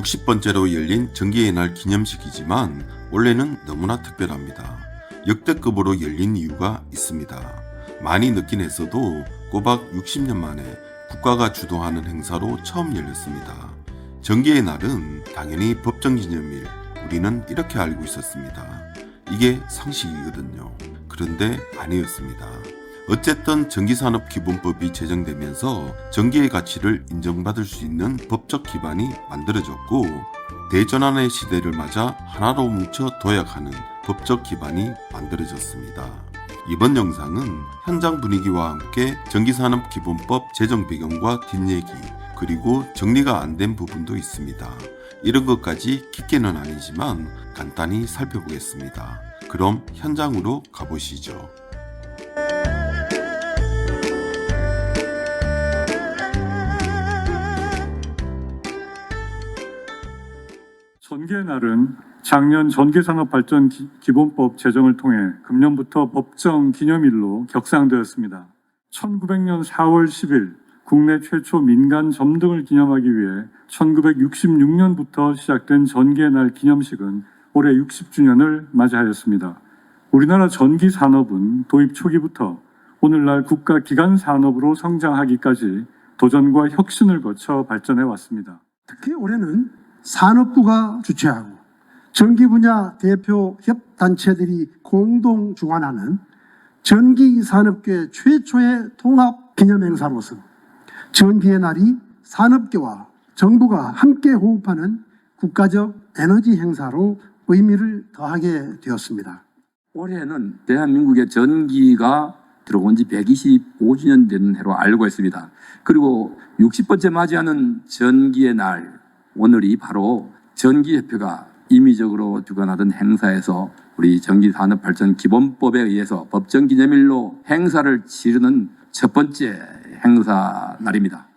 60번째로 열린 전기의 날 기념식이지만 원래는 너무나 특별합니다. 역대급으로 열린 이유가 있습니다. 많이 늦긴 했어도 꼬박 60년 만에 국가가 주도하는 행사로 처음 열렸습니다. 전기의 날은 당연히 법정기념일, 우리는 이렇게 알고 있었습니다. 이게 상식이거든요. 그런데 아니었습니다. 어쨌든 전기산업기본법이 제정되면서 전기의 가치를 인정받을 수 있는 법적 기반이 만들어졌고, 대전환의 시대를 맞아 하나로 뭉쳐 도약하는 법적 기반이 만들어졌습니다. 이번 영상은 현장 분위기와 함께 전기산업기본법 제정 배경과 뒷얘기, 그리고 정리가 안 된 부분도 있습니다. 이런 것까지 깊게는 아니지만 간단히 살펴보겠습니다. 그럼 현장으로 가보시죠. 전기의 날은 작년 전기산업발전기본법 제정을 통해 금년부터 법정 기념일로 격상되었습니다. 1900년 4월 10일 국내 최초 민간 점등을 기념하기 위해 1966년부터 시작된 전기의 날 기념식은 올해 60주년을 맞이하였습니다. 우리나라 전기산업은 도입 초기부터 오늘날 국가 기간 산업으로 성장하기까지 도전과 혁신을 거쳐 발전해 왔습니다. 특히 올해는 산업부가 주최하고 전기 분야 대표 협단체들이 공동 주관하는 전기산업계 최초의 통합 기념행사로서 전기의 날이 산업계와 정부가 함께 호흡하는 국가적 에너지 행사로 의미를 더하게 되었습니다. 올해는 대한민국의 전기가 들어온 지 125주년 된 해로 알고 있습니다. 그리고 60번째 맞이하는 전기의 날, 오늘이 바로 전기협회가 임의적으로 주관하던 행사에서 우리 전기산업발전기본법에 의해서 법정기념일로 행사를 치르는 첫 번째 행사 날입니다.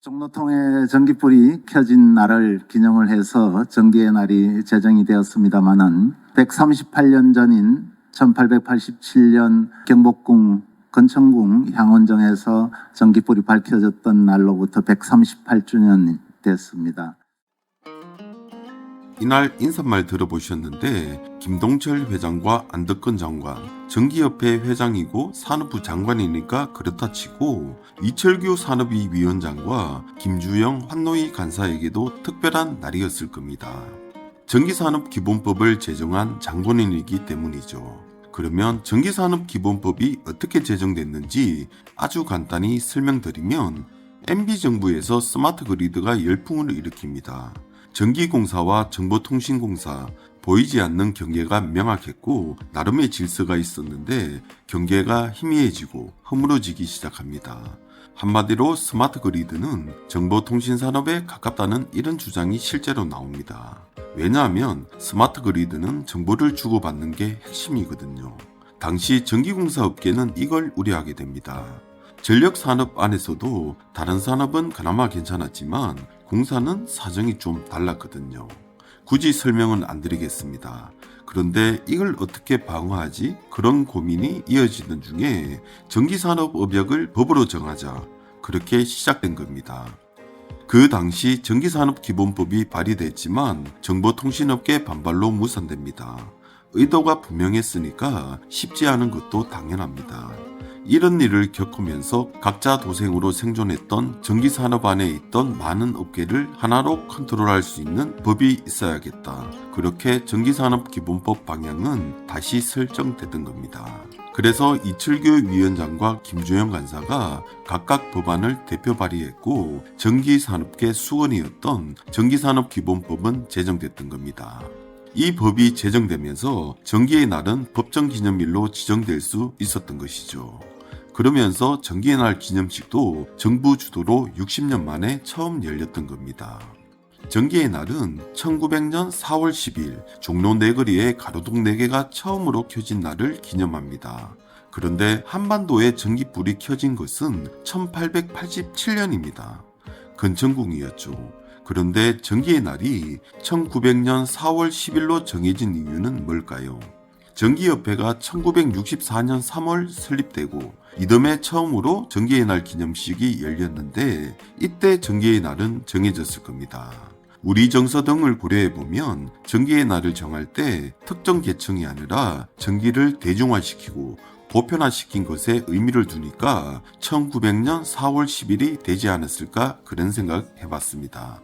종로통에 전기불이 켜진 날을 기념을 해서 전기의 날이 제정이 되었습니다마는 138년 전인 1887년 경복궁 건천궁 향원정에서 전기불이 밝혀졌던 날로부터 138주년이 됐습니다. 이날 인사말 들어보셨는데 김동철 회장과 안덕근 장관, 전기협회 회장이고 산업부 장관이니까 그렇다 치고 이철규 산업위 위원장과 김주영 환노위 간사에게도 특별한 날이었을 겁니다. 전기산업기본법을 제정한 장본인이기 때문이죠. 그러면 전기산업기본법이 어떻게 제정됐는지 아주 간단히 설명드리면 MB정부에서 스마트 그리드가 열풍을 일으킵니다. 전기공사와 정보통신공사, 보이지 않는 경계가 명확했고 나름의 질서가 있었는데 경계가 희미해지고 허물어지기 시작합니다. 한마디로 스마트 그리드는 정보통신산업에 가깝다는 이런 주장이 실제로 나옵니다. 왜냐하면 스마트 그리드는 정보를 주고받는 게 핵심이거든요. 당시 전기공사 업계는 이걸 우려하게 됩니다. 전력산업 안에서도 다른 산업은 그나마 괜찮았지만 공사는 사정이 좀 달랐거든요. 굳이 설명은 안 드리겠습니다. 그런데 이걸 어떻게 방어하지? 그런 고민이 이어지는 중에 전기산업업역을 법으로 정하자, 그렇게 시작된 겁니다. 그 당시 전기산업기본법이 발의됐지만 정보통신업계 반발로 무산됩니다. 의도가 분명했으니까 쉽지 않은 것도 당연합니다. 이런 일을 겪으면서 각자 도생으로 생존했던 전기산업 안에 있던 많은 업계를 하나로 컨트롤할 수 있는 법이 있어야겠다. 그렇게 전기산업기본법 방향은 다시 설정되던 겁니다. 그래서 이철규 위원장과 김주영 간사가 각각 법안을 대표 발의했고 전기산업계 수건이었던 전기산업기본법은 제정됐던 겁니다. 이 법이 제정되면서 전기의 날은 법정기념일로 지정될 수 있었던 것이죠. 그러면서 전기의 날 기념식도 정부 주도로 60년 만에 처음 열렸던 겁니다. 전기의 날은 1900년 4월 10일 종로 내거리에 가로등 4개가 처음으로 켜진 날을 기념합니다. 그런데 한반도에 전기불이 켜진 것은 1887년입니다. 건천궁이었죠. 그런데 전기의 날이 1900년 4월 10일로 정해진 이유는 뭘까요? 전기협회가 1964년 3월 설립되고 이듬해 처음으로 전기의 날 기념식이 열렸는데 이때 전기의 날은 정해졌을 겁니다. 우리 정서 등을 고려해 보면 전기의 날을 정할 때 특정 계층이 아니라 전기를 대중화시키고 보편화시킨 것에 의미를 두니까 1900년 4월 10일이 되지 않았을까 그런 생각 해봤습니다.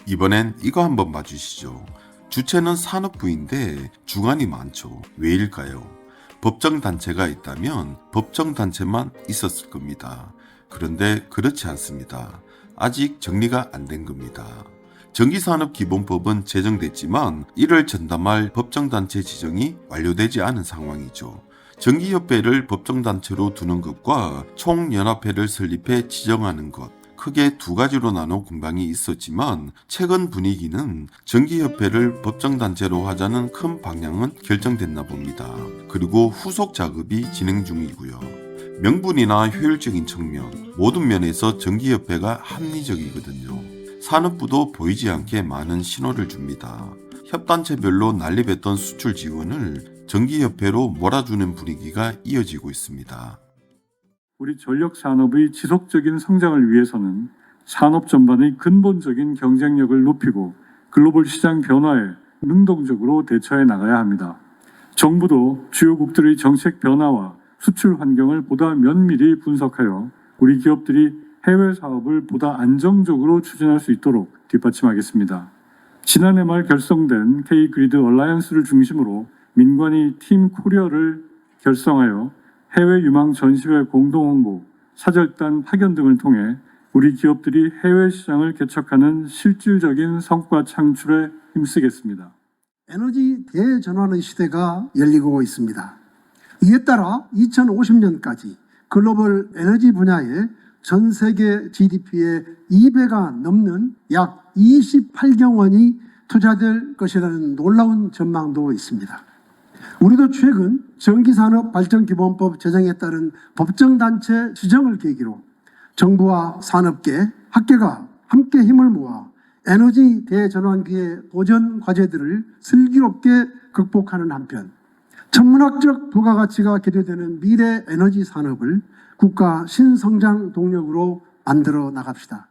이번엔 이거 한번 봐주시죠. 주체는 산업부인데 주관이 많죠. 왜일까요? 법정단체가 있다면 법정단체만 있었을 겁니다. 그런데 그렇지 않습니다. 아직 정리가 안 된 겁니다. 전기산업기본법은 제정됐지만 이를 전담할 법정단체 지정이 완료되지 않은 상황이죠. 전기협회를 법정단체로 두는 것과 총연합회를 설립해 지정하는 것, 크게 두 가지로 나눠 공방이 있었지만 최근 분위기는 전기협회를 법정단체로 하자는 큰 방향은 결정됐나 봅니다. 그리고 후속 작업이 진행 중이고요. 명분이나 효율적인 측면, 모든 면에서 전기협회가 합리적이거든요. 산업부도 보이지 않게 많은 신호를 줍니다. 협단체별로 난립했던 수출 지원을 전기협회로 몰아주는 분위기가 이어지고 있습니다. 우리 전력 산업의 지속적인 성장을 위해서는 산업 전반의 근본적인 경쟁력을 높이고 글로벌 시장 변화에 능동적으로 대처해 나가야 합니다. 정부도 주요국들의 정책 변화와 수출 환경을 보다 면밀히 분석하여 우리 기업들이 해외 사업을 보다 안정적으로 추진할 수 있도록 뒷받침하겠습니다. 지난해 말 결성된 K-그리드 얼라이언스를 중심으로 민관이 팀 코리아를 결성하여 해외 유망 전시회 공동 홍보, 사절단 파견 등을 통해 우리 기업들이 해외 시장을 개척하는 실질적인 성과 창출에 힘쓰겠습니다. 에너지 대전환의 시대가 열리고 있습니다. 이에 따라 2050년까지 글로벌 에너지 분야에 전 세계 GDP의 2배가 넘는 약 28경 원이 투자될 것이라는 놀라운 전망도 있습니다. 우리도 최근 전기산업발전기본법 제정에 따른 법정단체 지정을 계기로 정부와 산업계, 학계가 함께 힘을 모아 에너지 대전환기의 도전 과제들을 슬기롭게 극복하는 한편 천문학적 부가가치가 기대되는 미래 에너지 산업을 국가 신성장 동력으로 만들어 나갑시다.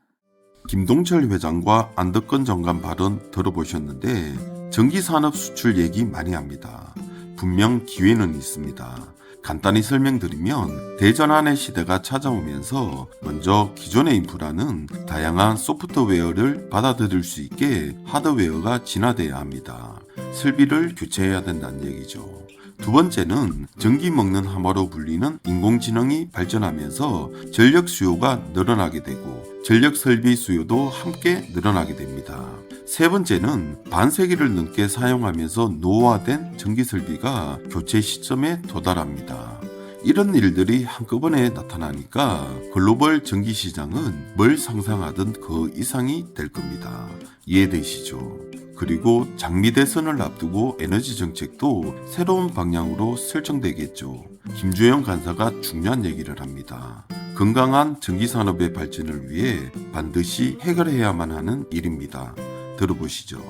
김동철 회장과 안덕건 장관 발언 들어보셨는데 전기산업 수출 얘기 많이 합니다. 분명 기회는 있습니다. 간단히 설명드리면 대전환의 시대가 찾아오면서 먼저 기존의 인프라는 다양한 소프트웨어를 받아들일 수 있게 하드웨어가 진화돼야 합니다. 설비를 교체해야 된다는 얘기죠. 두 번째는 전기 먹는 하마로 불리는 인공지능이 발전하면서 전력 수요가 늘어나게 되고 전력 설비 수요도 함께 늘어나게 됩니다. 세 번째는 반세기를 넘게 사용하면서 노후화된 전기 설비가 교체 시점에 도달합니다. 이런 일들이 한꺼번에 나타나니까 글로벌 전기 시장은 뭘 상상하든 그 이상이 될 겁니다. 이해되시죠? 그리고 장미 대선을 앞두고 에너지 정책도 새로운 방향으로 설정되겠죠. 김주영 간사가 중요한 얘기를 합니다. 건강한 전기산업의 발전을 위해 반드시 해결해야만 하는 일입니다. 들어보시죠.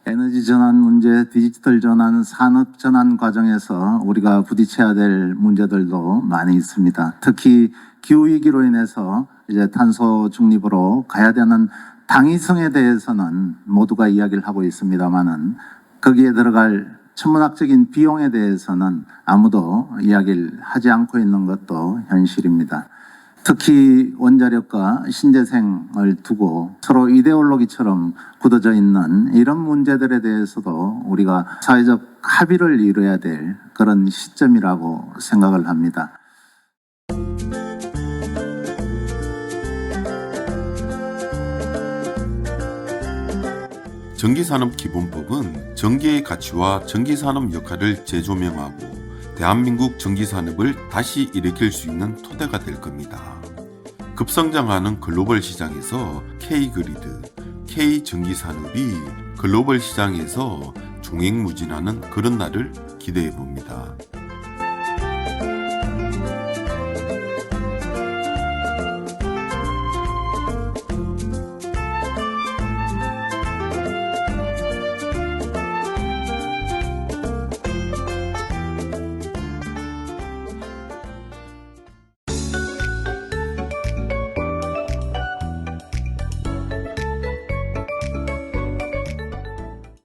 에너지 전환 문제, 디지털 전환, 산업 전환 과정에서 우리가 부딪혀야 될 문제들도 많이 있습니다. 특히 기후위기로 인해서 이제 탄소 중립으로 가야 되는 당위성에 대해서는 모두가 이야기를 하고 있습니다만은 거기에 들어갈 천문학적인 비용에 대해서는 아무도 이야기를 하지 않고 있는 것도 현실입니다. 특히 원자력과 신재생을 두고 서로 이데올로기처럼 굳어져 있는 이런 문제들에 대해서도 우리가 사회적 합의를 이뤄야 될 그런 시점이라고 생각을 합니다. 전기산업기본법은 전기의 가치와 전기산업 역할을 재조명하고 대한민국 전기산업을 다시 일으킬 수 있는 토대가 될 겁니다. 급성장하는 글로벌 시장에서 K-그리드, K-전기산업이 글로벌 시장에서 종횡무진하는 그런 날을 기대해 봅니다.